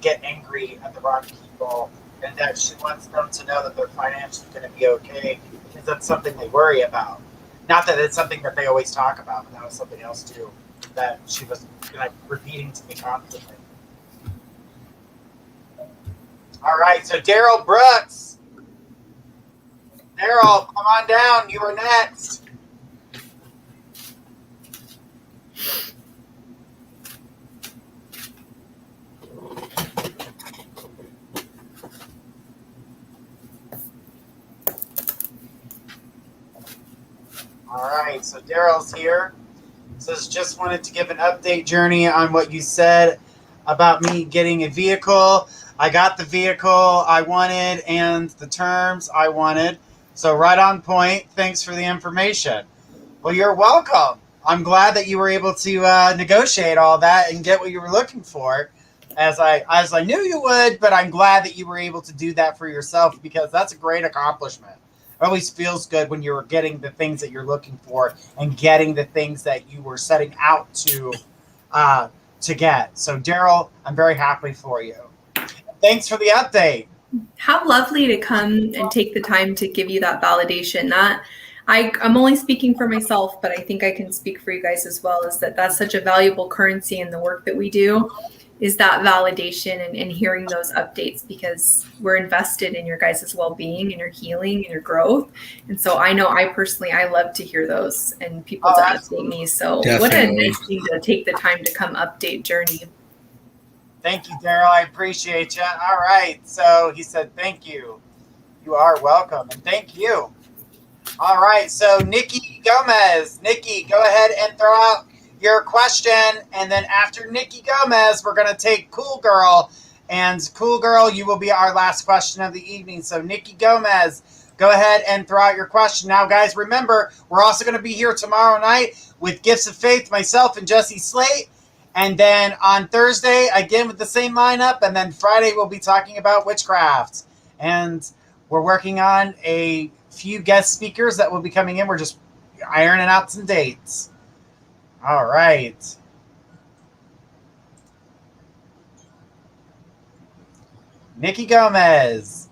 get angry at the wrong people, and that she wants them to know that they're financially going to be okay, because that's something they worry about. Not that it's something that they always talk about, but that was something else too that she was repeating to me constantly. All right, so Daryl Brooks. Daryl, come on down. You are next. All right, so Daryl's here. Says, just wanted to give an update, Journey, on what you said about me getting a vehicle. I got the vehicle I wanted and the terms I wanted. So right on point. Thanks for the information. Well, you're welcome. I'm glad that you were able to negotiate all that and get what you were looking for, as I knew you would. But I'm glad that you were able to do that for yourself, because that's a great accomplishment. It always feels good when you're getting the things that you're looking for and getting the things that you were setting out to get. So, Daryl, I'm very happy for you. Thanks for the update. How lovely to come and take the time to give you that validation. I'm only speaking for myself, but I think I can speak for you guys as well, is that's such a valuable currency in the work that we do, is that validation and hearing those updates, because we're invested in your guys' well-being and your healing and your growth. And so I know I love to hear those and people to update me. So Definitely. What a nice thing to take the time to come update Journey. Thank you, Daryl. I appreciate you. All right. So he said, thank you. You are welcome. And thank you. All right. So Nikki Gomez. Nikki, go ahead and throw out your question. And then after Nikki Gomez, we're going to take Cool Girl. And Cool Girl, you will be our last question of the evening. So Nikki Gomez, go ahead and throw out your question. Now, guys, remember, we're also going to be here tomorrow night with Gifts of Faith, myself and Jesse Slate. And then on Thursday, again with the same lineup. And then Friday, we'll be talking about witchcraft. And we're working on a few guest speakers that will be coming in. We're just ironing out some dates. All right. Nikki Gomez.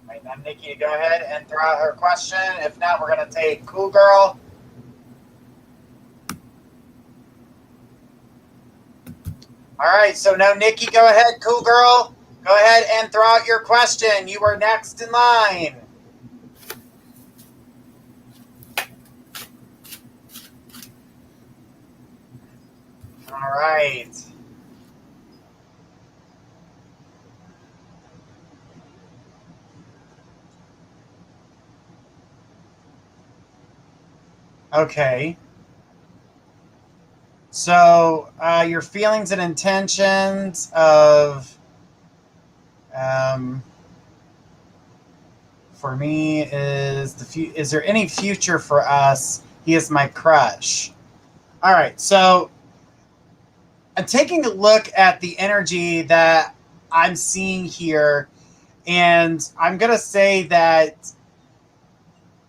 Right, now Nikki, go ahead and throw out her question. If not, we're going to take Cool Girl. All right, so now Nikki, go ahead, Cool Girl. Go ahead and throw out your question. You are next in line. All right. Okay. So your feelings and intentions of, for me, is there any future for us? He is my crush. All right. So I'm taking a look at the energy that I'm seeing here, and I'm going to say that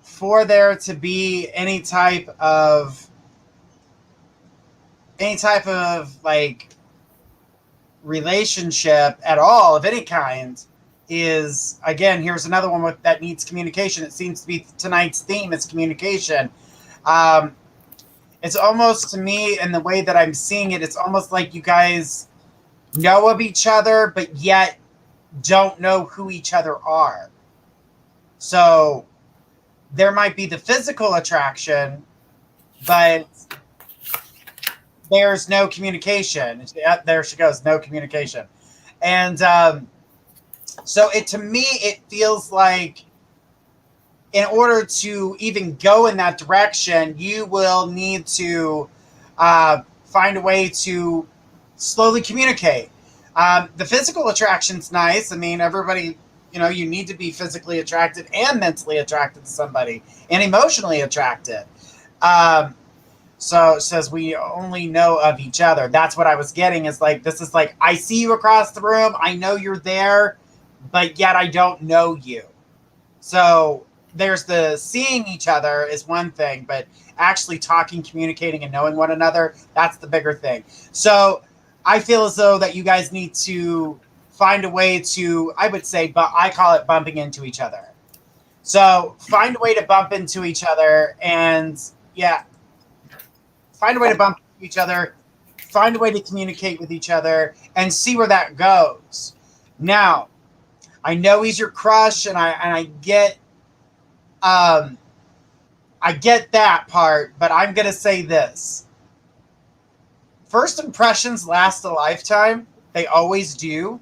for there to be any type of like relationship at all of any kind is, again, here's another one that needs communication. It seems to be tonight's theme is communication. It's almost, to me, in the way that I'm seeing it, it's almost like you guys know of each other, but yet don't know who each other are. So there might be the physical attraction, but there's no communication. There she goes, no communication. And so to me, it feels like in order to even go in that direction, you will need to find a way to slowly communicate. The physical attraction's nice. I mean, everybody, you need to be physically attracted and mentally attracted to somebody and emotionally attracted. So it says we only know of each other. That's what I was getting, is like, this is like, I see you across the room. I know you're there, but yet I don't know you. So there's the seeing each other is one thing, but actually talking, communicating, and knowing one another, that's the bigger thing. So I feel as though that you guys need to find a way to, I would say, but I call it bumping into each other. So find a way to bump into each other, and find a way to bump into each other, find a way to communicate with each other, and see where that goes. Now, I know he's your crush, and I get I get that part, but I'm going to say this. First impressions last a lifetime. They always do.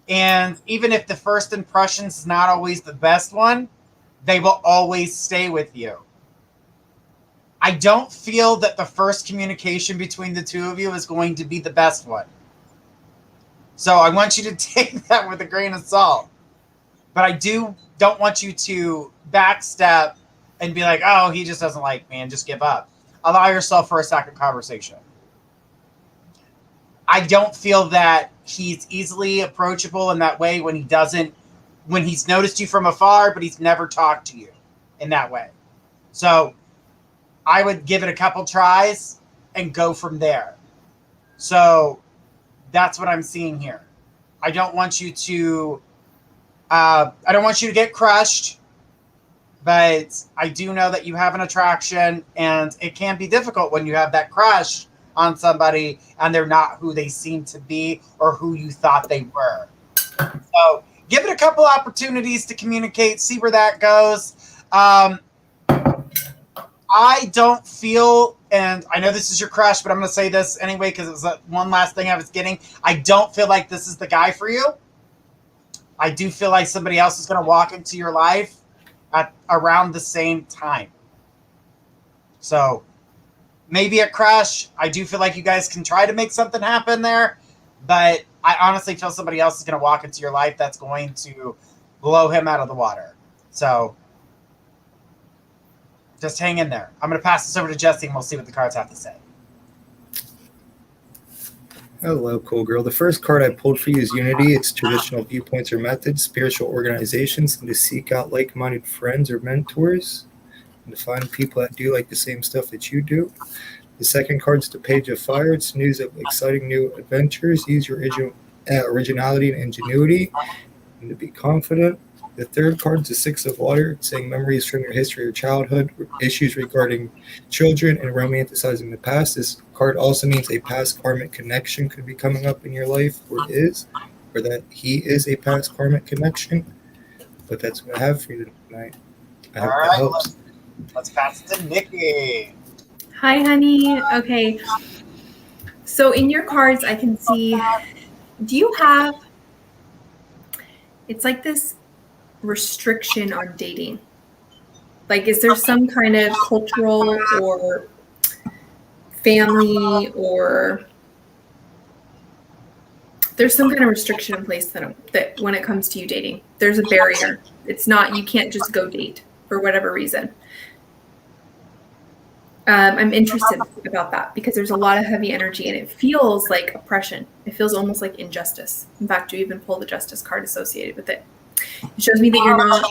And even if the first impression is not always the best one, they will always stay with you. I don't feel that the first communication between the two of you is going to be the best one. So I want you to take that with a grain of salt. But I don't want you to backstep and be like, oh, he just doesn't like me, and just give up. Allow yourself for a second conversation. I don't feel that he's easily approachable in that way when he's noticed you from afar, but he's never talked to you in that way. So I would give it a couple tries and go from there. So that's what I'm seeing here. I don't want you to get crushed, but I do know that you have an attraction, and it can be difficult when you have that crush on somebody and they're not who they seem to be or who you thought they were. So give it a couple opportunities to communicate, see where that goes. I don't feel, and I know this is your crush, but I'm going to say this anyway because it was one last thing I was getting. I don't feel like this is the guy for you. I do feel like somebody else is going to walk into your life at around the same time. So maybe a crush. I do feel like you guys can try to make something happen there, but I honestly feel somebody else is going to walk into your life that's going to blow him out of the water. So just hang in there. I'm going to pass this over to Jesse, and we'll see what the cards have to say. Hello, cool girl. The first card I pulled for you is Unity. It's traditional viewpoints or methods, spiritual organizations, and to seek out like-minded friends or mentors, and to find people that do like the same stuff that you do. The second card is the Page of Fire. It's news of exciting new adventures. Use your originality and ingenuity, and to be confident. The third card is the Six of Water, saying memories from your history or childhood, issues regarding children, and romanticizing the past. This card also means a past karmic connection could be coming up in your life, or that he is a past karmic connection. But that's what I have for you tonight. I hope that helps. Let's pass it to Nikki. Hi, honey. Okay. So in your cards, I can see, do you have, it's like this restriction on dating? Like, is there some kind of cultural or family, or there's some kind of restriction in place that when it comes to you dating, there's a barrier. It's not, you can't just go date for whatever reason. I'm interested about that because there's a lot of heavy energy and it feels like oppression. It feels almost like injustice. In fact, you even pull the Justice card associated with it. It shows me that you're not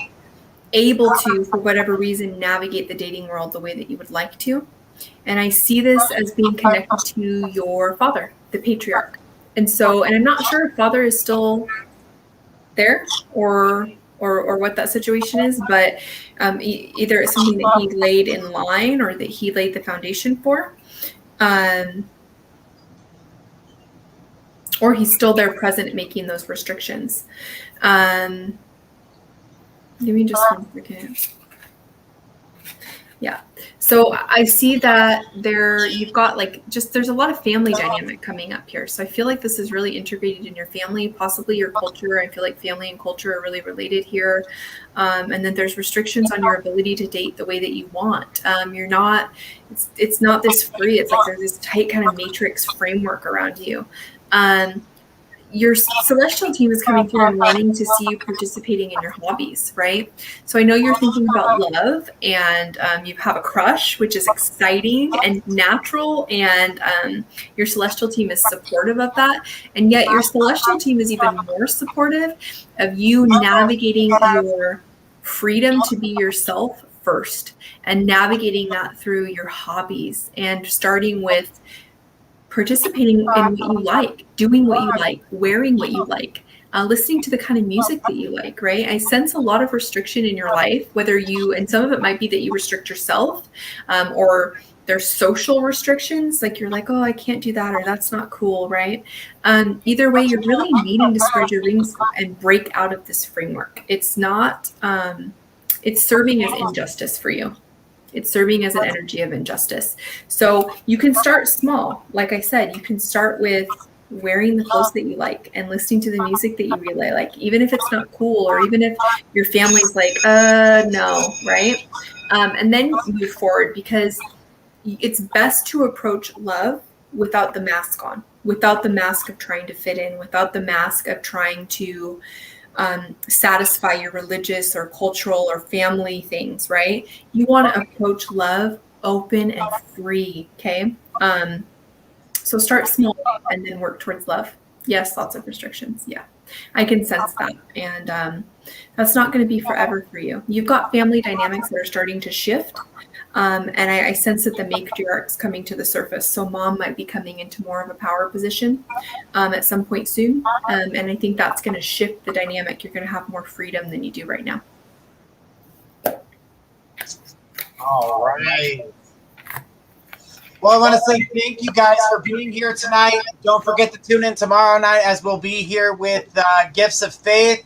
able to, for whatever reason, navigate the dating world the way that you would like to. And I see this as being connected to your father, the patriarch. And I'm not sure if father is still there or what that situation is, but either it's something that he laid in line or that he laid the foundation for, or he's still there present making those restrictions. Give me just 1 second. Yeah. So I see that you've got there's a lot of family dynamic coming up here. So I feel like this is really integrated in your family, possibly your culture. I feel like family and culture are really related here. And then there's restrictions on your ability to date the way that you want. It's not this free. It's like there's this tight kind of matrix framework around you. Your celestial team is coming through and wanting to see you participating in your hobbies, right? So I know you're thinking about love, and you have a crush, which is exciting and natural, and your celestial team is supportive of that. And yet your celestial team is even more supportive of you navigating your freedom to be yourself first and navigating that through your hobbies and starting with participating in what you like, doing what you like, wearing what you like, listening to the kind of music that you like, right? I sense a lot of restriction in your life, and some of it might be that you restrict yourself, or there's social restrictions, like you're like, oh, I can't do that, or that's not cool, right? Either way, you're really needing to spread your wings and break out of this framework. It's not, it's serving as injustice for you. It's serving as an energy of injustice. So you can start small. Like I said, you can start with wearing the clothes that you like and listening to the music that you really like, even if it's not cool, or even if your family's like, no, right? And then move forward, because it's best to approach love without the mask on, without the mask of trying to fit in, without the mask of trying to satisfy your religious or cultural or family things, right? You want to approach love open and free, okay? So start small and then work towards love. Yes, lots of restrictions. Yeah, I can sense that. And that's not going to be forever for you. You've got family dynamics that are starting to shift. And I sense that the matriarch's coming to the surface. So mom might be coming into more of a power position at some point soon. And I think that's going to shift the dynamic. You're going to have more freedom than you do right now. All right. Well, I want to say thank you guys for being here tonight. Don't forget to tune in tomorrow night, as we'll be here with Gifts of Faith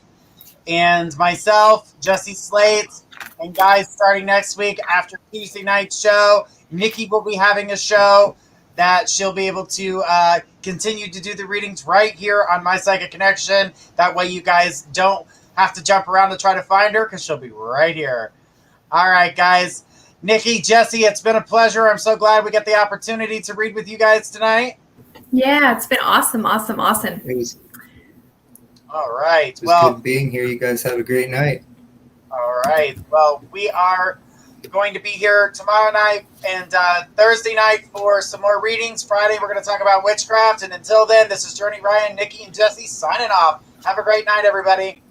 and myself, Jesse Slate. And guys, starting next week after Tuesday night's show, Nikki will be having a show that she'll be able to continue to do the readings right here on My Psychic Connection. That way you guys don't have to jump around to try to find her, because she'll be right here. All right, guys. Nikki, Jesse, it's been a pleasure. I'm so glad we got the opportunity to read with you guys tonight. Yeah, it's been awesome. It was all right. good being here. You guys have a great night. All right. Well, we are going to be here tomorrow night and Thursday night for some more readings. Friday, we're going to talk about witchcraft. And until then, this is Journey Ryan, Nikki, and Jesse signing off. Have a great night, everybody.